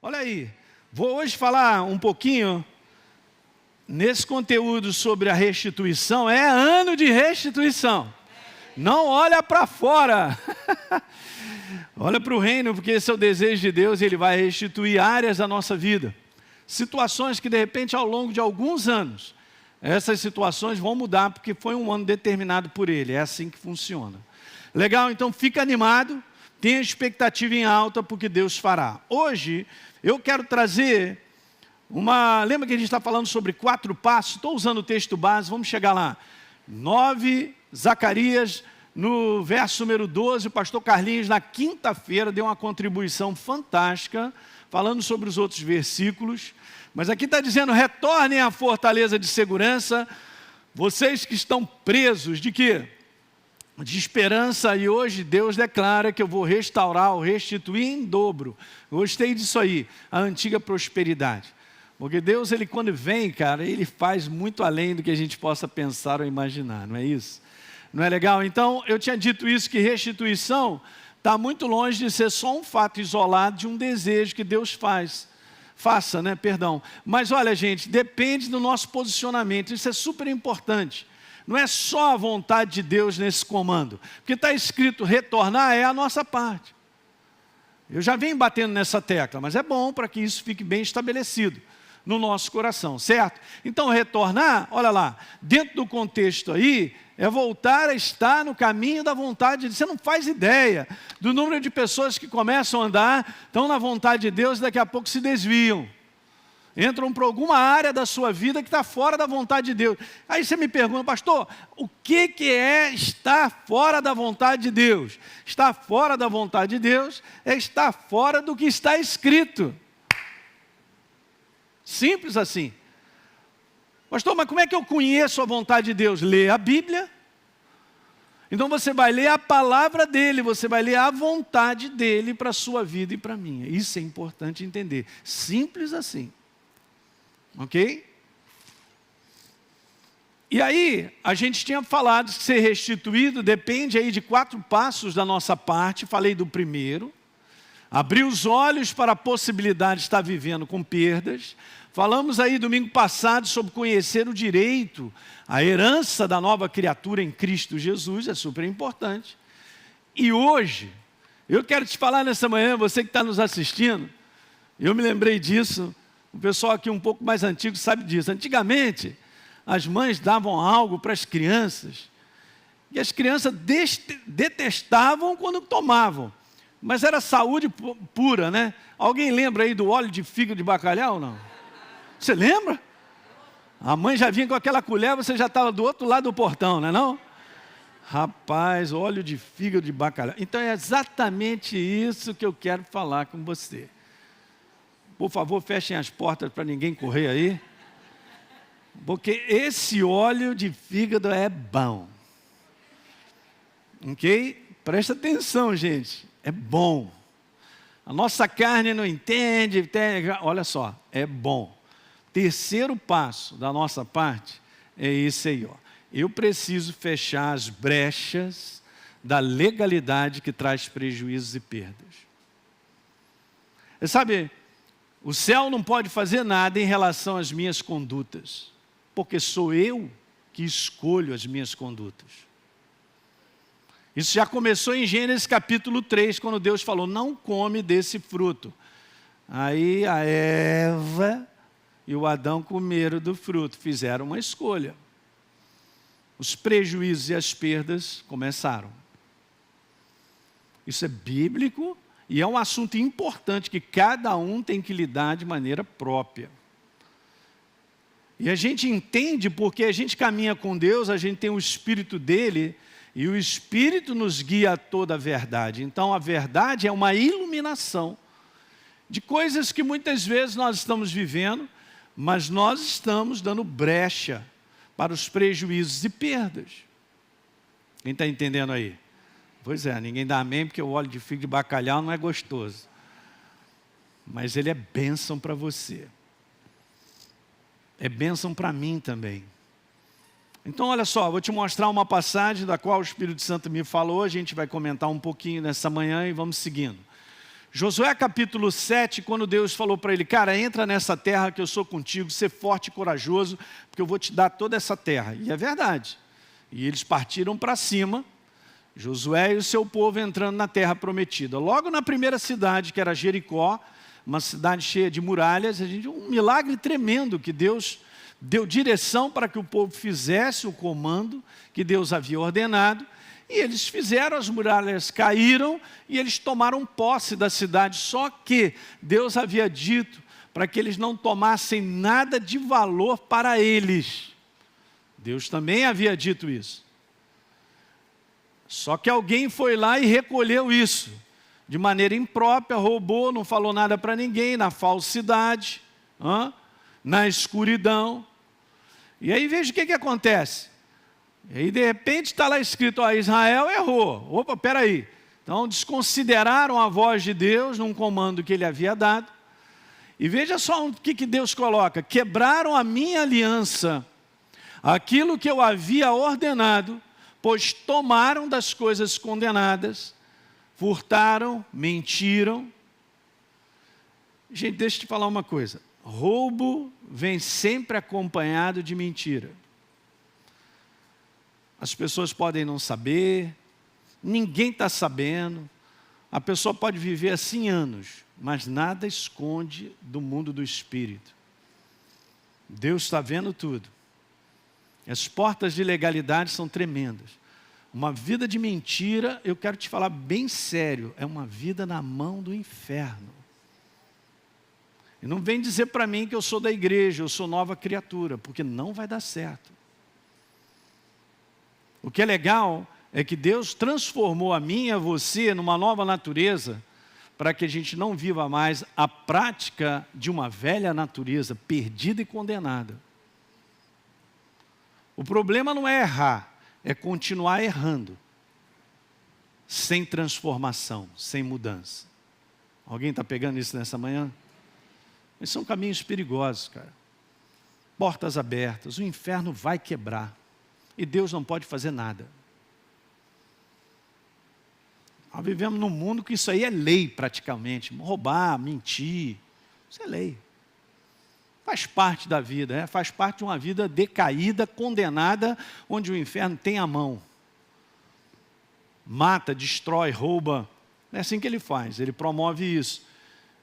Olha aí, vou hoje falar um pouquinho nesse conteúdo sobre a restituição. É ano de restituição. Não olha para fora. Olha para o reino, porque esse é o desejo de Deus. Ele vai restituir áreas da nossa vida. Situações que de repente ao longo de alguns anos, essas situações vão mudar, porque foi um ano determinado por Ele. É assim que funciona. Legal? Então fica animado. Tenha expectativa em alta, porque Deus fará. Hoje eu quero trazer lembra que a gente está falando sobre 4 passos? Estou usando o texto base, vamos chegar lá. 9, Zacarias, no verso número 12, o pastor Carlinhos, na quinta-feira, deu uma contribuição fantástica, falando sobre os outros versículos. Mas aqui está dizendo, retornem à fortaleza de segurança, vocês que estão presos, de quê? De esperança, e hoje Deus declara que eu vou restaurar, ou restituir em dobro. Gostei disso aí, a antiga prosperidade. Porque Deus, Ele quando vem, cara, Ele faz muito além do que a gente possa pensar ou imaginar, não é isso? Não é legal? Então, eu tinha dito isso, que restituição está muito longe de ser só um fato isolado de um desejo que Deus faça, né? Perdão. Mas olha, gente, depende do nosso posicionamento, isso é super importante. Não é só a vontade de Deus nesse comando. Porque está escrito retornar é a nossa parte. Eu já venho batendo nessa tecla, mas é bom para que isso fique bem estabelecido no nosso coração, certo? Então retornar, olha lá, dentro do contexto aí, é voltar a estar no caminho da vontade de Deus. Você não faz ideia do número de pessoas que começam a andar, estão na vontade de Deus e daqui a pouco se desviam. Entram para alguma área da sua vida que está fora da vontade de Deus. Aí você me pergunta, pastor, o que é estar fora da vontade de Deus? Estar fora da vontade de Deus é estar fora do que está escrito. Simples assim. Pastor, mas como é que eu conheço a vontade de Deus? Lê a Bíblia. Então você vai ler a palavra dEle, você vai ler a vontade dEle para a sua vida e para a minha. Isso é importante entender. Simples assim. Ok? E aí, a gente tinha falado que ser restituído depende aí de 4 passos da nossa parte. Falei do primeiro. Abrir os olhos para a possibilidade de estar vivendo com perdas. Falamos aí domingo passado sobre conhecer o direito, a herança da nova criatura em Cristo Jesus, é super importante. E hoje, eu quero te falar nessa manhã, você que está nos assistindo, eu me lembrei disso, o pessoal aqui um pouco mais antigo sabe disso. Antigamente, as mães davam algo para as crianças, e as crianças detestavam quando tomavam, mas era saúde pura, né? Alguém lembra aí do óleo de fígado de bacalhau ou não? Você lembra? A mãe já vinha com aquela colher, você já estava do outro lado do portão, não é não? Rapaz, óleo de fígado de bacalhau. Então é exatamente isso que eu quero falar com você. Por favor, fechem as portas para ninguém correr aí. Porque esse óleo de fígado é bom. Ok? Presta atenção, gente. É bom. A nossa carne não entende. Olha só, é bom. Terceiro passo da nossa parte é esse aí, ó. Eu preciso fechar as brechas da legalidade que traz prejuízos e perdas. Você sabe, o céu não pode fazer nada em relação às minhas condutas, porque sou eu que escolho as minhas condutas. Isso já começou em Gênesis capítulo 3, quando Deus falou, não come desse fruto. Aí a Eva e o Adão comeram do fruto, fizeram uma escolha. Os prejuízos e as perdas começaram. Isso é bíblico e é um assunto importante que cada um tem que lidar de maneira própria. E a gente entende porque a gente caminha com Deus, a gente tem o Espírito dele e o Espírito nos guia a toda a verdade. Então a verdade é uma iluminação de coisas que muitas vezes nós estamos vivendo, mas nós estamos dando brecha para os prejuízos e perdas. Quem está entendendo aí? Pois é, ninguém dá amém porque o óleo de fígado de bacalhau não é gostoso. Mas ele é bênção para você. É bênção para mim também. Então olha só, vou te mostrar uma passagem da qual o Espírito Santo me falou. A gente vai comentar um pouquinho nessa manhã e vamos seguindo. Josué capítulo 7, quando Deus falou para ele, cara, entra nessa terra que eu sou contigo, ser forte e corajoso, porque eu vou te dar toda essa terra. E é verdade. E eles partiram para cima, Josué e o seu povo entrando na terra prometida. Logo na primeira cidade, que era Jericó, uma cidade cheia de muralhas, um milagre tremendo que Deus deu direção para que o povo fizesse o comando que Deus havia ordenado. E eles fizeram, as muralhas caíram e eles tomaram posse da cidade. Só que Deus havia dito para que eles não tomassem nada de valor para eles. Deus também havia dito isso. Só que alguém foi lá e recolheu isso. De maneira imprópria, roubou, não falou nada para ninguém, na falsidade, na escuridão. E aí veja o que acontece. E aí de repente está lá escrito, Israel errou. Opa, peraí. Então desconsideraram a voz de Deus num comando que ele havia dado. E veja só o que Deus coloca. Quebraram a minha aliança, aquilo que eu havia ordenado, pois tomaram das coisas condenadas, furtaram, mentiram. Gente, deixa eu te falar uma coisa. Roubo vem sempre acompanhado de mentira. As pessoas podem não saber, ninguém está sabendo. A pessoa pode viver assim anos, mas nada esconde do mundo do Espírito. Deus está vendo tudo. As portas de legalidade são tremendas. Uma vida de mentira, eu quero te falar bem sério, é uma vida na mão do inferno. E não vem dizer para mim que eu sou da igreja, eu sou nova criatura, porque não vai dar certo. O que é legal é que Deus transformou a mim e a você numa nova natureza, para que a gente não viva mais a prática de uma velha natureza, perdida e condenada. O problema não é errar, é continuar errando, sem transformação, sem mudança. Alguém está pegando isso nessa manhã? Esses são caminhos perigosos, cara. Portas abertas, o inferno vai quebrar. E Deus não pode fazer nada. Nós vivemos num mundo que isso aí é lei praticamente. Roubar, mentir, isso é lei. Faz parte da vida, faz parte de uma vida decaída, condenada, onde o inferno tem a mão. Mata, destrói, rouba. É assim que ele faz, ele promove isso.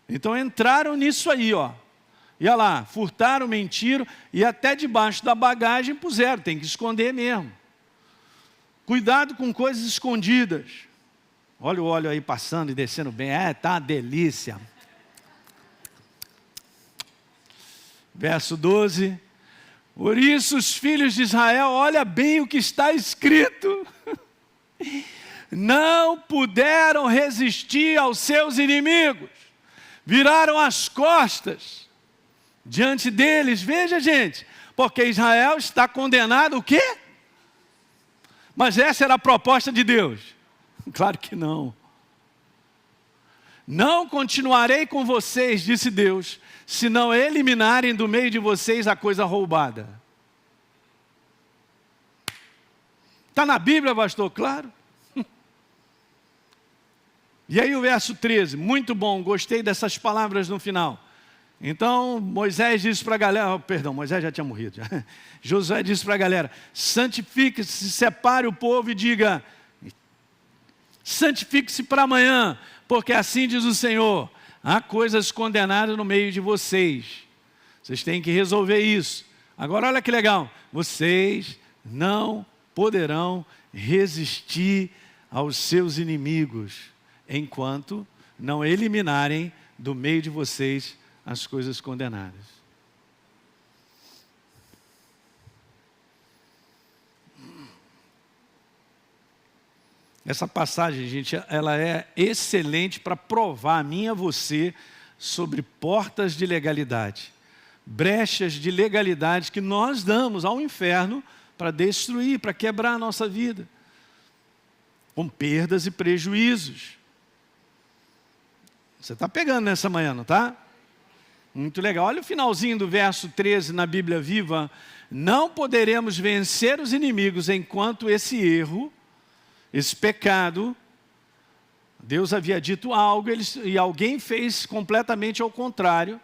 Então entraram nisso aí, ó. E olha lá, furtaram, mentiram e até debaixo da bagagem puseram, tem que esconder mesmo. Cuidado com coisas escondidas. Olha o óleo aí passando e descendo bem, tá uma delícia. Verso 12. Por isso os filhos de Israel, olha bem o que está escrito. Não puderam resistir aos seus inimigos. Viraram as costas diante deles. Veja, gente, porque Israel está condenado o quê? Mas essa era a proposta de Deus? Claro que não. Não continuarei com vocês, disse Deus, se não eliminarem do meio de vocês a coisa roubada. Está na Bíblia, pastor? Claro. E aí o verso 13, muito bom, gostei dessas palavras no final. Então Moisés disse para a galera, Moisés já tinha morrido. Já. Josué disse para a galera, santifique-se, separe o povo e diga, santifique-se para amanhã, porque assim diz o Senhor, há coisas condenadas no meio de vocês. Vocês têm que resolver isso. Agora olha que legal, vocês não poderão resistir aos seus inimigos, enquanto não eliminarem do meio de vocês as coisas condenadas. Essa passagem, gente, ela é excelente para provar a mim e a você sobre portas de legalidade, brechas de legalidade que nós damos ao inferno para destruir, para quebrar a nossa vida, com perdas e prejuízos. Você está pegando nessa manhã, não está? Muito legal. Olha o finalzinho do verso 13 na Bíblia Viva. Não poderemos vencer os inimigos enquanto esse erro, esse pecado, Deus havia dito algo e alguém fez completamente ao contrário.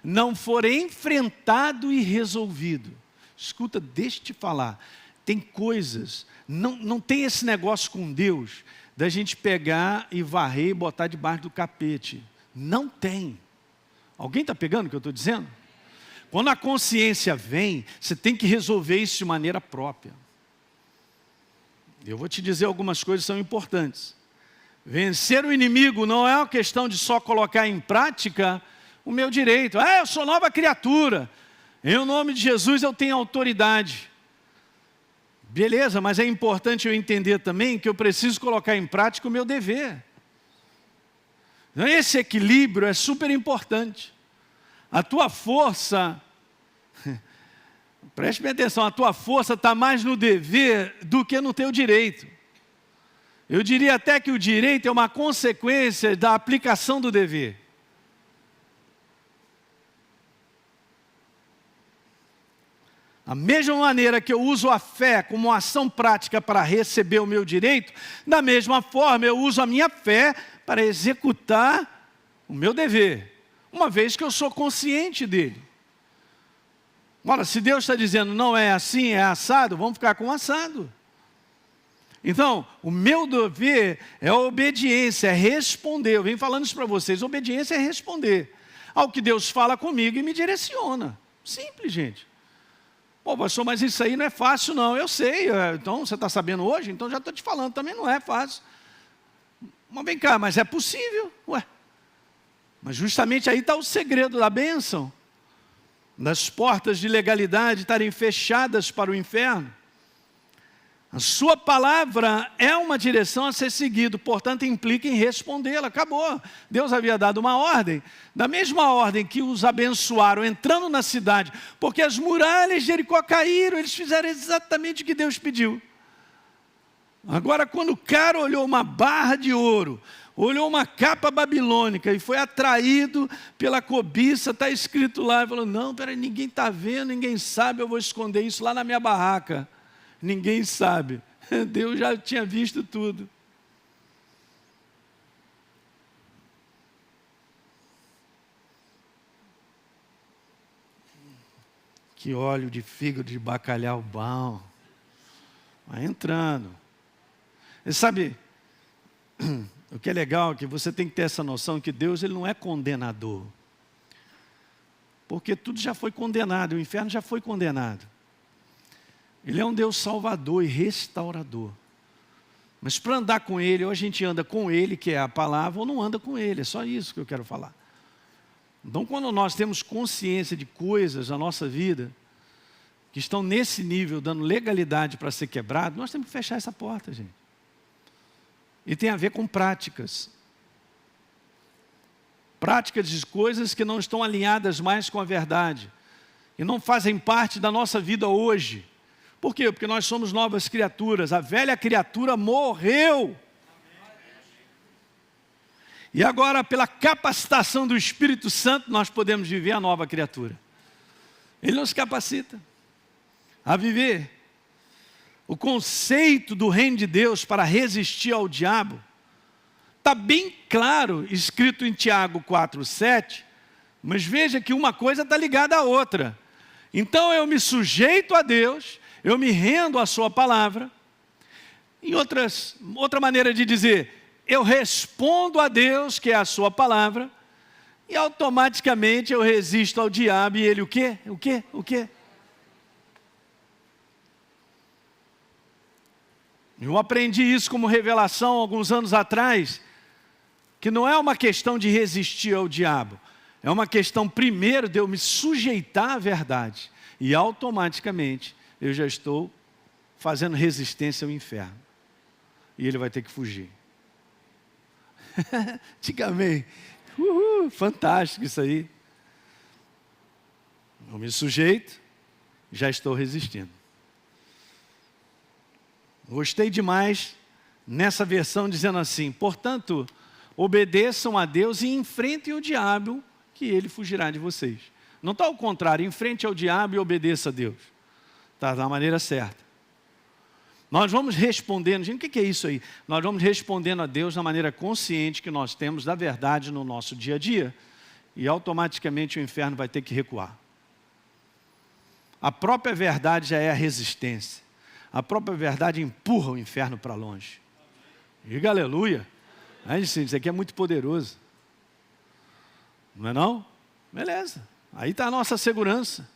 Não for enfrentado e resolvido. Escuta, deixa eu te falar. Tem coisas, não tem esse negócio com Deus, da gente pegar e varrer e botar debaixo do capete. Não tem. Alguém está pegando o que eu estou dizendo? Quando a consciência vem, você tem que resolver isso de maneira própria. Eu vou te dizer algumas coisas que são importantes. Vencer o inimigo não é uma questão de só colocar em prática o meu direito. Eu sou nova criatura. Em nome de Jesus eu tenho autoridade. Beleza, mas é importante eu entender também que eu preciso colocar em prática o meu dever. Então, esse equilíbrio é super importante. A tua força, preste bem atenção, a tua força está mais no dever do que no teu direito. Eu diria até que o direito é uma consequência da aplicação do dever. A mesma maneira que eu uso a fé como uma ação prática para receber o meu direito, da mesma forma eu uso a minha fé para executar o meu dever, uma vez que eu sou consciente dele. Ora, se Deus está dizendo não é assim, é assado, vamos ficar com assado. Então, o meu dever é a obediência, é responder. Eu venho falando isso para vocês, obediência é responder ao que Deus fala comigo e me direciona. Simples, gente. Pô, pastor, mas isso aí não é fácil não, eu sei, então você está sabendo hoje, então já estou te falando, também não é fácil. Mas vem cá, mas é possível, Mas justamente aí está o segredo da bênção, das portas de legalidade estarem fechadas para o inferno. A sua palavra é uma direção a ser seguida, portanto implica em respondê-la, acabou. Deus havia dado uma ordem, da mesma ordem que os abençoaram entrando na cidade, porque as muralhas de Jericó caíram, eles fizeram exatamente o que Deus pediu. Agora quando o cara olhou uma barra de ouro, olhou uma capa babilônica e foi atraído pela cobiça, está escrito lá, e falou, não, peraí, ninguém está vendo, ninguém sabe, eu vou esconder isso lá na minha barraca. Ninguém sabe. Deus já tinha visto tudo. Que óleo de fígado de bacalhau bom. Vai entrando. E sabe, o que é legal é que você tem que ter essa noção que Deus ele não é condenador. Porque tudo já foi condenado, o inferno já foi condenado. Ele é um Deus salvador e restaurador. Mas para andar com Ele, ou a gente anda com Ele, que é a palavra, ou não anda com Ele. É só isso que eu quero falar. Então, quando nós temos consciência de coisas na nossa vida, que estão nesse nível, dando legalidade para ser quebrado, nós temos que fechar essa porta, gente. E tem a ver com práticas. Práticas de coisas que não estão alinhadas mais com a verdade. E não fazem parte da nossa vida hoje. Por quê? Porque nós somos novas criaturas. A velha criatura morreu. E agora, pela capacitação do Espírito Santo, nós podemos viver a nova criatura. Ele nos capacita a viver. O conceito do reino de Deus para resistir ao diabo está bem claro, escrito em Tiago 4:7, mas veja que uma coisa está ligada à outra. Então eu me sujeito a Deus, eu me rendo à sua palavra. Outra maneira de dizer, eu respondo a Deus, que é a sua palavra, e automaticamente eu resisto ao diabo, e ele o quê? O quê? O quê? Eu aprendi isso como revelação alguns anos atrás, que não é uma questão de resistir ao diabo, é uma questão primeiro de eu me sujeitar à verdade, e automaticamente eu já estou fazendo resistência ao inferno. E ele vai ter que fugir. Diga amém. Fantástico isso aí. Eu me sujeito, já estou resistindo. Gostei demais nessa versão dizendo assim, portanto, obedeçam a Deus e enfrentem o diabo, que ele fugirá de vocês. Não está ao contrário, enfrente ao diabo e obedeça a Deus. Está da maneira certa. Nós vamos respondendo, gente, o que é isso aí? Nós vamos respondendo a Deus da maneira consciente que nós temos da verdade no nosso dia a dia, e automaticamente o inferno vai ter que recuar. A própria verdade já é a resistência. A própria verdade empurra o inferno para longe. Diga aleluia. Aí, isso aqui é muito poderoso. Não é não? Beleza. Aí está a nossa segurança.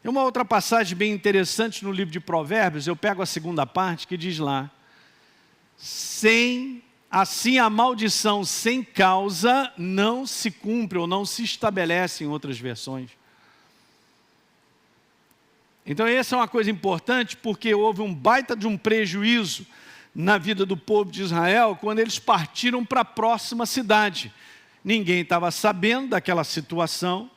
Tem uma outra passagem bem interessante no livro de Provérbios, eu pego a segunda parte, que diz lá: assim a maldição sem causa não se cumpre ou não se estabelece, em outras versões. Então essa é uma coisa importante, porque houve um baita de um prejuízo na vida do povo de Israel quando eles partiram para a próxima cidade. Ninguém estava sabendo daquela situação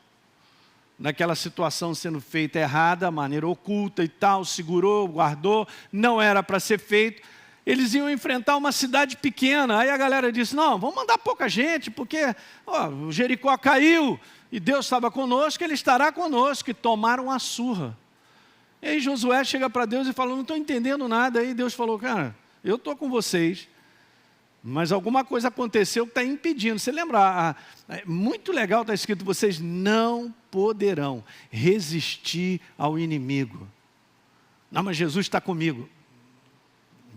sendo feita errada, maneira oculta e tal, segurou, guardou, não era para ser feito. Eles iam enfrentar uma cidade pequena, aí a galera disse, não, vamos mandar pouca gente, porque o Jericó caiu, e Deus estava conosco, Ele estará conosco, e tomaram a surra. E aí Josué chega para Deus e fala, não estou entendendo nada, aí Deus falou, cara, eu estou com vocês, mas alguma coisa aconteceu que está impedindo. Você lembra, é muito legal, está escrito, vocês não poderão resistir ao inimigo. Não, mas Jesus está comigo.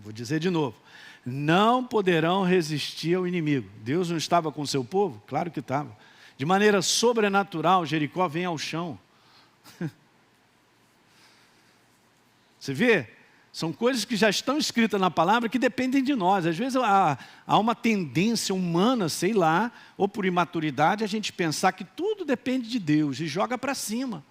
Vou dizer de novo. Não poderão resistir ao inimigo. Deus não estava com o seu povo? Claro que estava. De maneira sobrenatural, Jericó vem ao chão. Você vê? São coisas que já estão escritas na palavra que dependem de nós. Às vezes há uma tendência humana, sei lá, ou por imaturidade, a gente pensar que tudo depende de Deus e joga para cima.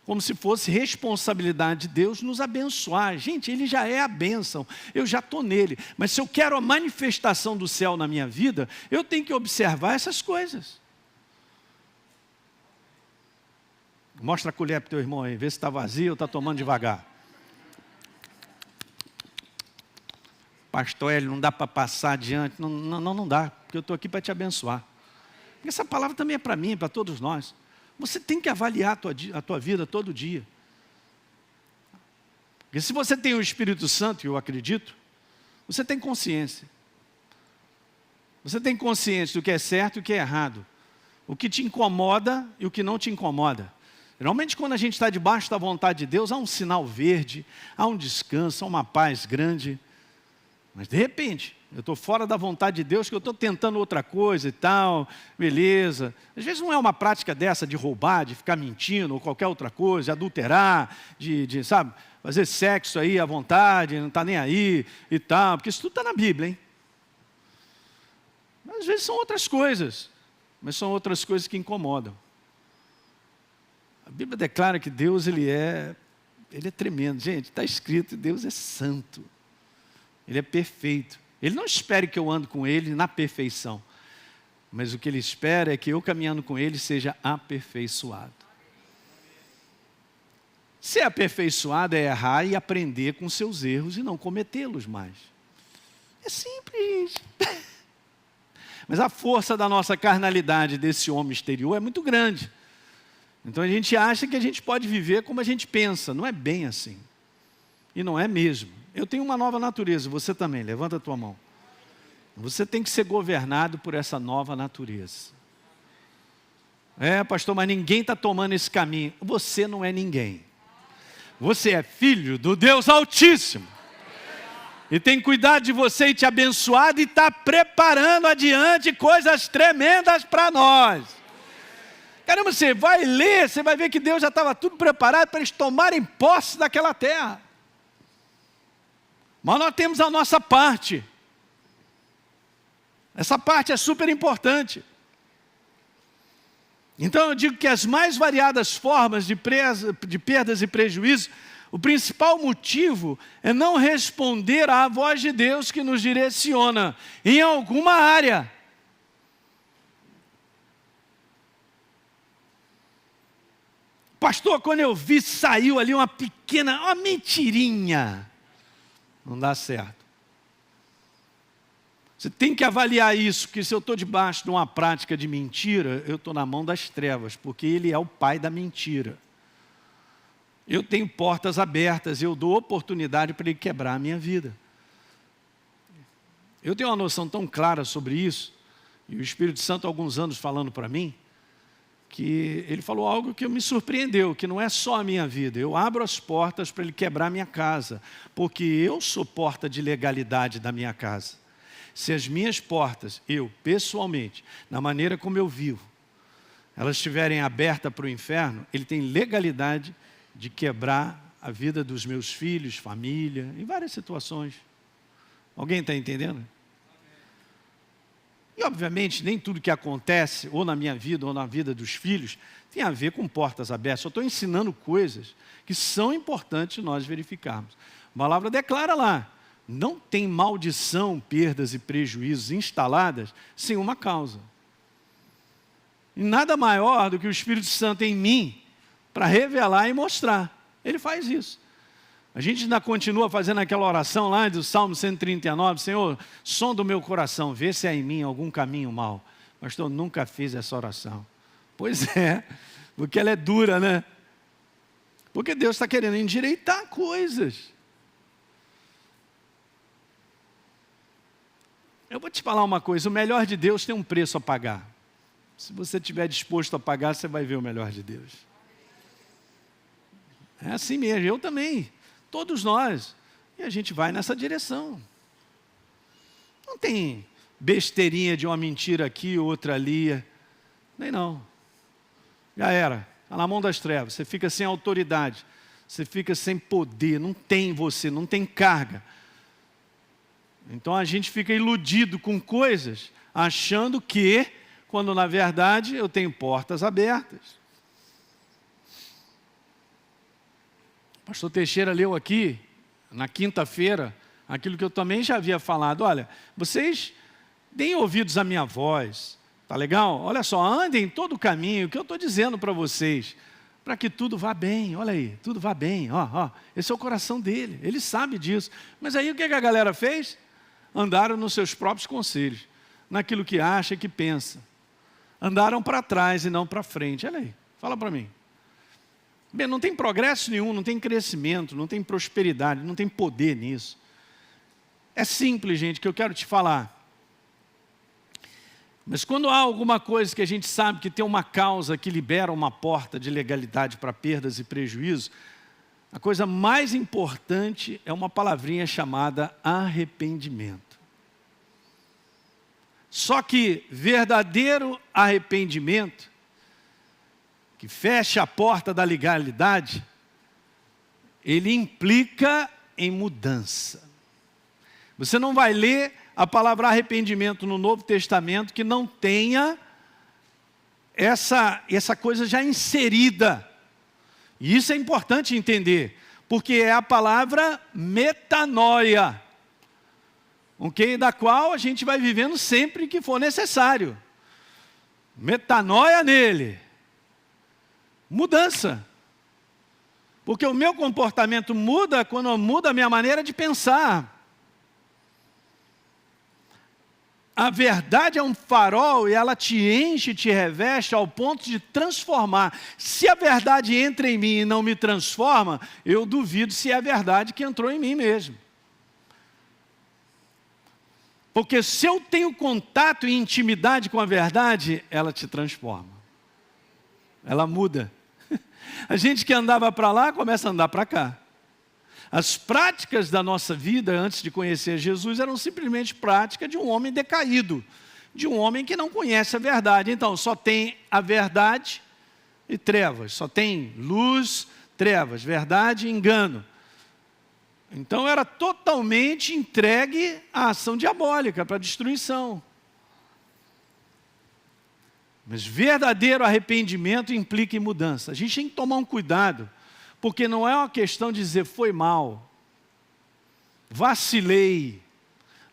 Como se fosse responsabilidade de Deus nos abençoar. Gente, Ele já é a bênção, eu já estou nele. Mas se eu quero a manifestação do céu na minha vida, eu tenho que observar essas coisas. Mostra a colher para o teu irmão aí, vê se está vazio ou está tomando devagar. Pastor, não dá para passar adiante. Não dá, porque eu estou aqui para te abençoar. Essa palavra também é para mim, para todos nós. Você tem que avaliar a tua vida todo dia. Porque se você tem o Espírito Santo, eu acredito, você tem consciência. Você tem consciência do que é certo e o que é errado. O que te incomoda e o que não te incomoda. Geralmente quando a gente está debaixo da vontade de Deus, há um sinal verde, há um descanso, há uma paz grande. Mas de repente, eu estou fora da vontade de Deus, que eu estou tentando outra coisa e tal, beleza. Às vezes não é uma prática dessa de roubar, de ficar mentindo ou qualquer outra coisa, de adulterar, sabe, fazer sexo aí à vontade, não está nem aí e tal, porque isso tudo está na Bíblia, hein? Mas, às vezes são outras coisas, mas são outras coisas que incomodam. A Bíblia declara que Deus, Ele é tremendo. Gente, está escrito, Deus é santo. Ele é perfeito. Ele não espera que eu ande com Ele na perfeição. Mas o que Ele espera é que eu caminhando com Ele seja aperfeiçoado. Ser aperfeiçoado é errar e aprender com seus erros e não cometê-los mais. É simples. Mas a força da nossa carnalidade, desse homem exterior, é muito grande. Então a gente acha que a gente pode viver como a gente pensa. Não é bem assim. E não é mesmo. Eu tenho uma nova natureza, você também, levanta a tua mão. Você tem que ser governado por essa nova natureza. Pastor, mas ninguém está tomando esse caminho. Você não é ninguém. Você é filho do Deus Altíssimo. E tem cuidado de você e te abençoado e está preparando adiante coisas tremendas para nós. Caramba, você vai ler, você vai ver que Deus já estava tudo preparado para eles tomarem posse daquela terra. Mas nós temos a nossa parte. Essa parte é super importante. Então eu digo que as mais variadas formas de perdas e prejuízos, o principal motivo é não responder à voz de Deus que nos direciona em alguma área. Pastor, quando eu vi, saiu ali uma mentirinha. Não dá certo. Você tem que avaliar isso, porque se eu estou debaixo de uma prática de mentira, eu estou na mão das trevas, porque ele é o pai da mentira. eu tenho portas abertas, eu dou oportunidade para ele quebrar a minha vida. Eu tenho uma noção tão clara sobre isso, e o Espírito Santo há alguns anos falando para mim, que ele falou algo que me surpreendeu, que não é só a minha vida. Eu abro as portas para ele quebrar a minha casa, porque eu sou porta de legalidade da minha casa. Se as minhas portas, eu pessoalmente, na maneira como eu vivo, elas estiverem abertas para o inferno, ele tem legalidade de quebrar a vida dos meus filhos, família, em várias situações. Alguém está entendendo? E obviamente nem tudo que acontece, ou na minha vida, ou na vida dos filhos, tem a ver com portas abertas. Eu estou ensinando coisas que são importantes nós verificarmos. A palavra declara lá, não tem maldição, perdas e prejuízos instaladas sem uma causa. E nada maior do que o Espírito Santo em mim para revelar e mostrar. Ele faz isso. A gente ainda continua fazendo aquela oração lá do Salmo 139, Senhor, sonda o meu coração, vê se há em mim algum caminho mau. Pastor, nunca fiz essa oração. Pois é, porque ela é dura, né? Porque Deus está querendo endireitar coisas. Eu vou te falar uma coisa, o melhor de Deus tem um preço a pagar. Se você estiver disposto a pagar, você vai ver o melhor de Deus. É assim mesmo, eu também. Todos nós. E a gente vai nessa direção. Não tem besteirinha de uma mentira aqui, outra ali. Nem não. Já era. Está na mão das trevas. Você fica sem autoridade. Você fica sem poder. Não tem você, não tem carga. Então a gente fica iludido com coisas, achando que, quando na verdade eu tenho portas abertas. O pastor Teixeira leu aqui, na quinta-feira, aquilo que eu também já havia falado. Olha, vocês deem ouvidos à minha voz, tá legal? Olha só, andem em todo o caminho, que eu estou dizendo para vocês, para que tudo vá bem. Olha aí, tudo vá bem, ó, esse é o coração dele, ele sabe disso. Mas aí o que a galera fez? Andaram nos seus próprios conselhos, naquilo que acha e que pensa. Andaram para trás e não para frente. Olha aí, fala para mim. Bem, não tem progresso nenhum, não tem crescimento, não tem prosperidade, não tem poder nisso. É simples, gente, que eu quero te falar. Mas quando há alguma coisa que a gente sabe que tem uma causa que libera uma porta de legalidade para perdas e prejuízos, a coisa mais importante é uma palavrinha chamada arrependimento. Só que verdadeiro arrependimento, que fecha a porta da legalidade, ele implica em mudança. Você não vai ler a palavra arrependimento no Novo Testamento que não tenha essa coisa já inserida. E isso é importante entender, porque é a palavra metanoia, okay? Da qual a gente vai vivendo sempre que for necessário. Metanoia nele. Mudança. Porque o meu comportamento muda quando muda a minha maneira de pensar. A verdade é um farol e ela te enche, te reveste ao ponto de transformar. Se a verdade entra em mim e não me transforma, eu duvido se é a verdade que entrou em mim mesmo. Porque se eu tenho contato e intimidade com a verdade, ela te transforma. Ela muda. A gente que andava para lá, começa a andar para cá. As práticas da nossa vida, antes de conhecer Jesus, eram simplesmente práticas de um homem decaído, de um homem que não conhece a verdade. Então, só tem a verdade e trevas, só tem luz, trevas, verdade e engano. Então, era totalmente entregue à ação diabólica, para a destruição. Mas verdadeiro arrependimento implica em mudança. A gente tem que tomar um cuidado, porque não é uma questão de dizer foi mal, vacilei.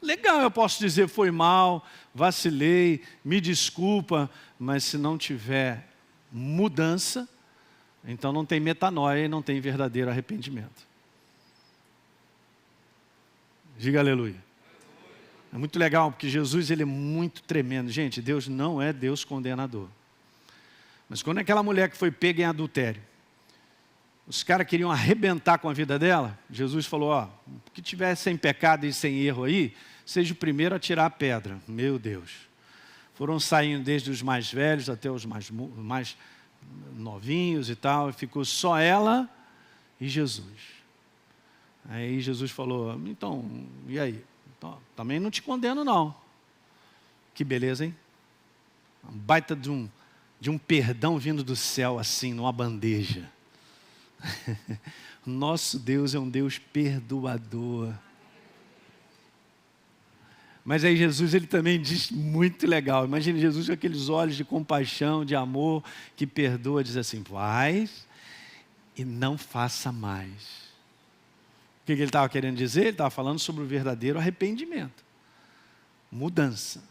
Legal, eu posso dizer foi mal, vacilei, me desculpa, mas se não tiver mudança, então não tem metanoia e não tem verdadeiro arrependimento. Diga aleluia. É muito legal, porque Jesus ele é muito tremendo. Gente, Deus não é Deus condenador. Mas quando aquela mulher que foi pega em adultério, os caras queriam arrebentar com a vida dela. Jesus falou, ó, que tiver sem pecado e sem erro aí, seja o primeiro a tirar a pedra. Meu Deus. Foram saindo desde os mais velhos até os mais novinhos e tal, e ficou só ela e Jesus. Aí Jesus falou, então, e aí? Então, também não te condeno não. Que beleza, hein? Um baita de um perdão vindo do céu assim, numa bandeja. Nosso Deus é um Deus perdoador. Mas aí Jesus, ele também diz muito legal. Imagina Jesus com aqueles olhos de compaixão, de amor, que perdoa, diz assim, vai e não faça mais. O que ele estava querendo dizer? Ele estava falando sobre o verdadeiro arrependimento. Mudança.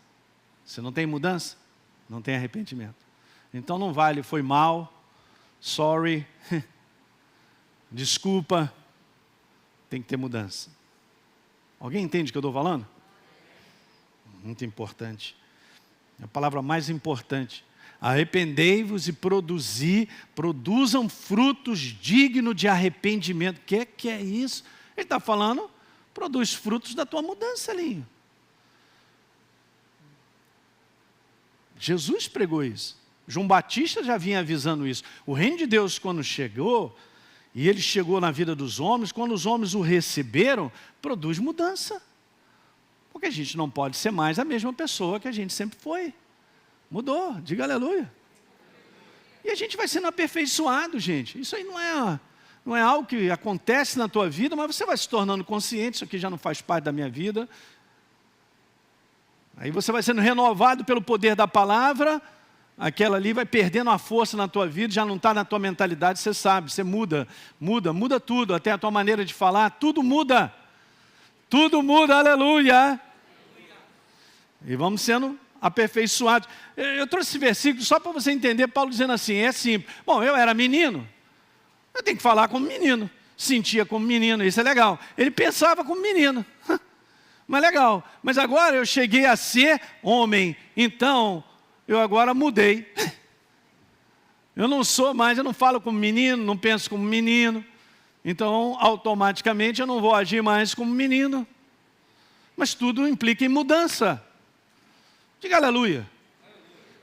Se não tem mudança, não tem arrependimento. Então não vale, foi mal, sorry, desculpa, tem que ter mudança. Alguém entende o que eu estou falando? Muito importante. É a palavra mais importante. Arrependei-vos e produzam frutos dignos de arrependimento. O que é isso? Ele está falando, produz frutos da tua mudança, Elinho. Jesus pregou isso. João Batista já vinha avisando isso. O reino de Deus, quando chegou, e ele chegou na vida dos homens, quando os homens o receberam, produz mudança. Porque a gente não pode ser mais a mesma pessoa que a gente sempre foi. Mudou, diga aleluia. E a gente vai sendo aperfeiçoado, gente. Isso aí não é algo que acontece na tua vida, mas você vai se tornando consciente, isso aqui já não faz parte da minha vida. Aí você vai sendo renovado pelo poder da palavra, aquela ali vai perdendo a força na tua vida, já não está na tua mentalidade, você sabe, você muda tudo, até a tua maneira de falar, tudo muda, aleluia. E vamos sendo aperfeiçoados. Eu trouxe esse versículo só para você entender, Paulo dizendo assim, é simples. Bom, eu era menino, eu tenho que falar como menino, sentia como menino, isso é legal. Ele pensava como menino, mas legal. Mas agora eu cheguei a ser homem, então eu agora mudei. Eu não sou mais, eu não falo como menino, não penso como menino. Então, automaticamente, eu não vou agir mais como menino. Mas tudo implica em mudança. Diga aleluia.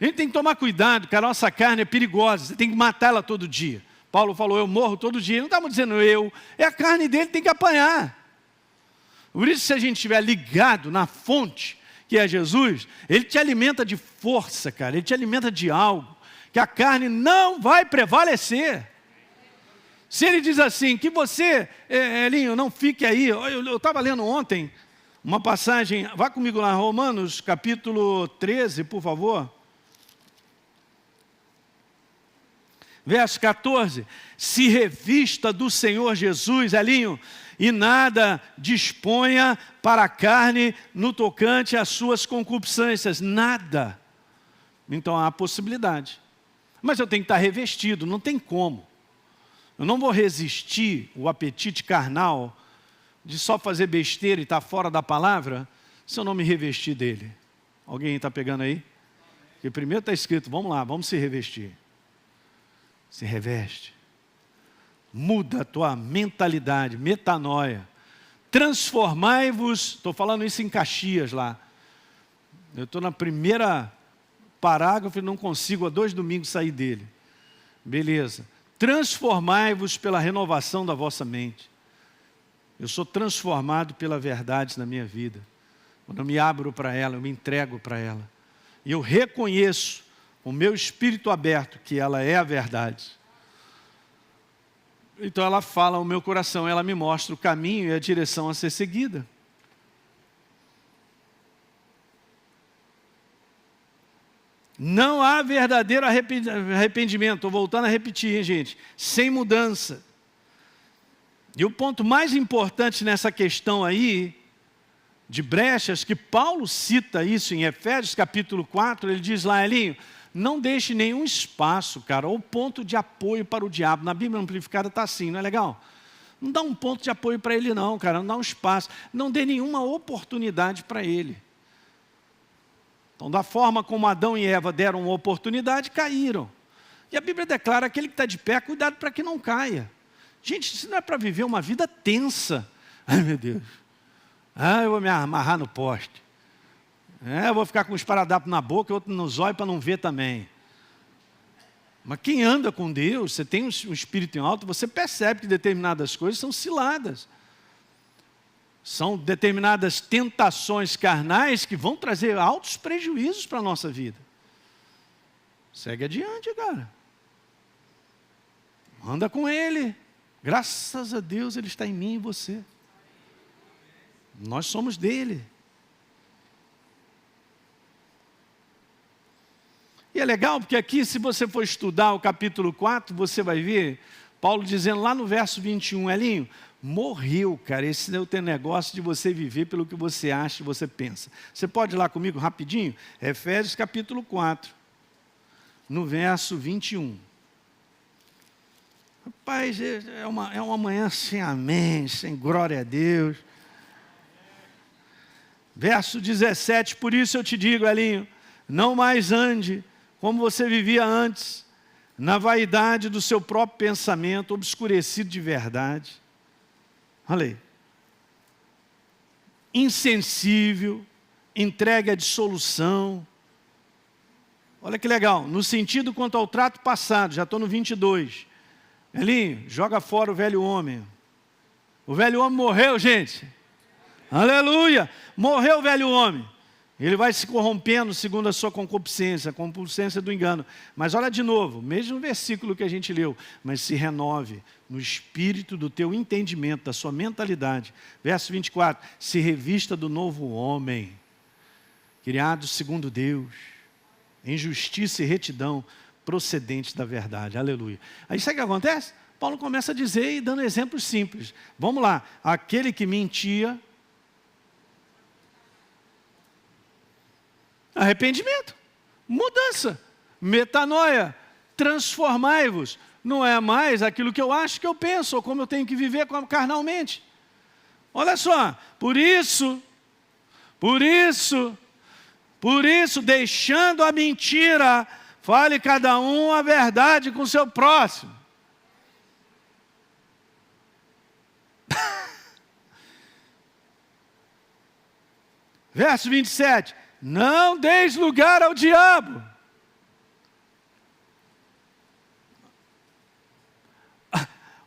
A gente tem que tomar cuidado, porque a nossa carne é perigosa. Você tem que matá-la todo dia. Paulo falou, eu morro todo dia. Não estamos dizendo eu. É a carne dele que tem que apanhar. Por isso, se a gente estiver ligado na fonte, que é Jesus, ele te alimenta de força, cara. Ele te alimenta de algo que a carne não vai prevalecer. Se ele diz assim, que você, Elinho, não fique aí. Eu estava lendo ontem uma passagem, vá comigo lá, Romanos, capítulo 13, por favor. Verso 14. Se revista do Senhor Jesus, Elinho, e nada disponha para a carne no tocante às suas concupiscências. Nada. Então há possibilidade. Mas eu tenho que estar revestido, não tem como. Eu não vou resistir o apetite carnal de só fazer besteira e estar fora da palavra, se eu não me revestir dele. Alguém está pegando aí? Porque primeiro está escrito, vamos lá, vamos se revestir. Se reveste. Muda a tua mentalidade, metanoia. Transformai-vos, estou falando isso em Caxias lá. Eu estou na primeira parágrafo e não consigo há 2 domingos sair dele. Beleza. Transformai-vos pela renovação da vossa mente. Eu sou transformado pela verdade na minha vida. Quando eu me abro para ela, eu me entrego para ela. E eu reconheço com o meu espírito aberto que ela é a verdade. Então ela fala ao meu coração, ela me mostra o caminho e a direção a ser seguida. Não há verdadeiro arrependimento. Estou voltando a repetir, hein, gente. Sem mudança. E o ponto mais importante nessa questão aí, de brechas, que Paulo cita isso em Efésios capítulo 4, ele diz lá, Elinho, não deixe nenhum espaço, cara, ou ponto de apoio para o diabo. Na Bíblia Amplificada está assim, não é legal? Não dá um ponto de apoio para ele não, cara, não dá um espaço. Não dê nenhuma oportunidade para ele. Então, da forma como Adão e Eva deram uma oportunidade, caíram. E a Bíblia declara, aquele que está de pé, cuidado para que não caia. Gente, isso não é para viver uma vida tensa. Ai, meu Deus. Eu vou me amarrar no poste. Eu vou ficar com um esparadrapo na boca e outro no zóio para não ver também. Mas quem anda com Deus, você tem um espírito em alto, você percebe que determinadas coisas são ciladas. São determinadas tentações carnais que vão trazer altos prejuízos para a nossa vida. Segue adiante, cara. Anda com Ele. Graças a Deus Ele está em mim e você. Nós somos dele. E é legal porque aqui, se você for estudar o capítulo 4, você vai ver Paulo dizendo lá no verso 21, Elinho, morreu, cara, esse é o teu negócio de você viver pelo que você acha, você pensa. Você pode ir lá comigo rapidinho? Efésios capítulo 4, no verso 21. Rapaz, é uma manhã sem amém, sem glória a Deus. Verso 17, por isso eu te digo, Elinho, não mais ande como você vivia antes, na vaidade do seu próprio pensamento, obscurecido de verdade. Olha aí. Insensível, entregue à dissolução. Olha que legal, no sentido quanto ao trato passado, já estou no 22. Elinho, joga fora o velho homem. O velho homem morreu, gente. Aleluia! Morreu o velho homem. Ele vai se corrompendo segundo a sua concupiscência, a concupiscência do engano. Mas olha de novo, mesmo versículo que a gente leu. Mas se renove no espírito do teu entendimento, da sua mentalidade. Verso 24. Se revista do novo homem, criado segundo Deus, em justiça e retidão, procedentes da verdade. Aleluia. Aí sabe o que acontece? Paulo começa a dizer e dando exemplos simples. Vamos lá. Aquele que mentia, arrependimento, mudança, metanoia, transformai-vos. Não é mais aquilo que eu acho que eu penso, ou como eu tenho que viver carnalmente. Olha só, por isso, deixando a mentira, fale cada um a verdade com o seu próximo. Verso 27. Não deis lugar ao diabo.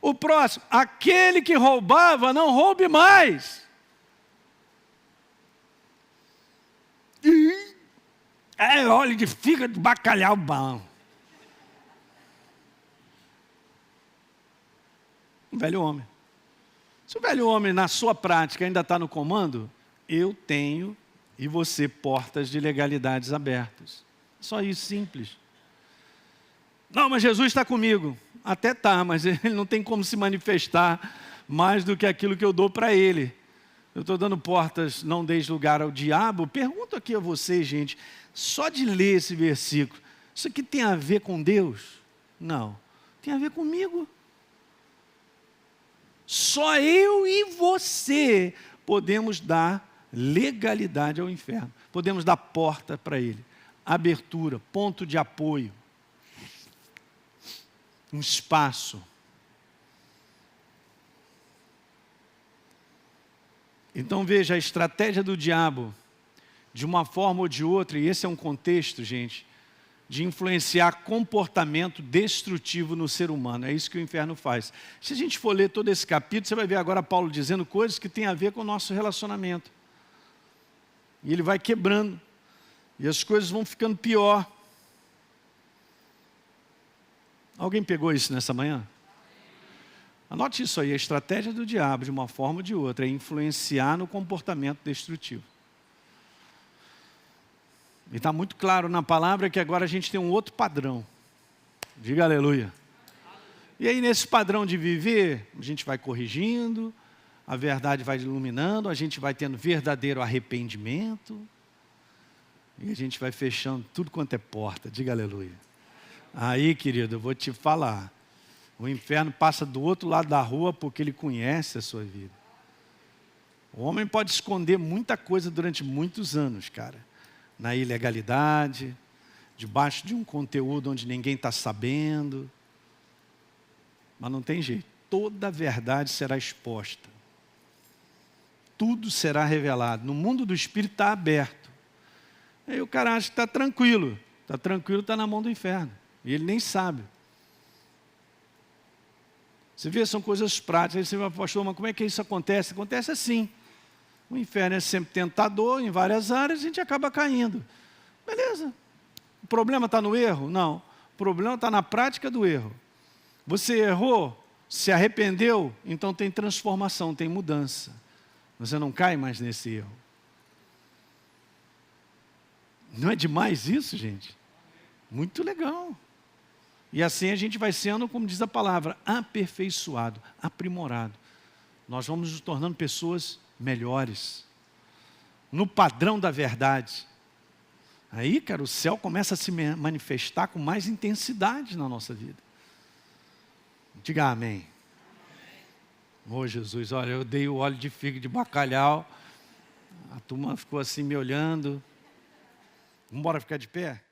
O próximo, aquele que roubava, não roube mais. É óleo de fígado de bacalhau bom. O velho homem. Se o velho homem, na sua prática, ainda está no comando, eu tenho e você portas de legalidades abertas. Só isso, simples. Não, mas Jesus está comigo. Até está, mas ele não tem como se manifestar mais do que aquilo que eu dou para ele. Eu estou dando portas, não deis lugar ao diabo. Pergunto aqui a vocês, gente, só de ler esse versículo, isso aqui tem a ver com Deus? Não, tem a ver comigo. Só eu e você podemos dar legalidade ao inferno. Podemos dar porta para ele, abertura, ponto de apoio, um espaço. Então veja, a estratégia do diabo, de uma forma ou de outra, e esse é um contexto, gente, de influenciar comportamento destrutivo no ser humano. É isso que o inferno faz. Se a gente for ler todo esse capítulo, você vai ver agora Paulo dizendo coisas que têm a ver com o nosso relacionamento. E ele vai quebrando. E as coisas vão ficando pior. Alguém pegou isso nessa manhã? Anote isso aí. A estratégia do diabo, de uma forma ou de outra, é influenciar no comportamento destrutivo. E está muito claro na palavra que agora a gente tem um outro padrão. Diga aleluia. E aí nesse padrão de viver, a gente vai corrigindo, a verdade vai iluminando, a gente vai tendo verdadeiro arrependimento, e a gente vai fechando tudo quanto é porta. Diga aleluia. Aí, querido, eu vou te falar. O inferno passa do outro lado da rua porque ele conhece a sua vida. O homem pode esconder muita coisa durante muitos anos, cara. Na ilegalidade, debaixo de um conteúdo onde ninguém está sabendo. Mas não tem jeito. toda a verdade será exposta. Tudo será revelado. No mundo do Espírito está aberto. Aí o cara acha que está tranquilo. Está tranquilo, está na mão do inferno. E ele nem sabe. Você vê, são coisas práticas. Aí você fala, pastor, mas como é que isso acontece? Acontece assim. O inferno é sempre tentador em várias áreas, a gente acaba caindo. Beleza. O problema está no erro? Não. O problema está na prática do erro. Você errou, se arrependeu, então tem transformação, tem mudança. Você não cai mais nesse erro. Não é demais isso, gente? Muito legal. E assim a gente vai sendo, como diz a palavra, aperfeiçoado, aprimorado. Nós vamos nos tornando pessoas melhores, no padrão da verdade. Aí, cara, o céu começa a se manifestar com mais intensidade na nossa vida. Diga amém. Ô Jesus, olha, eu dei o óleo de figo de bacalhau, a turma ficou assim me olhando. Vamos embora ficar de pé?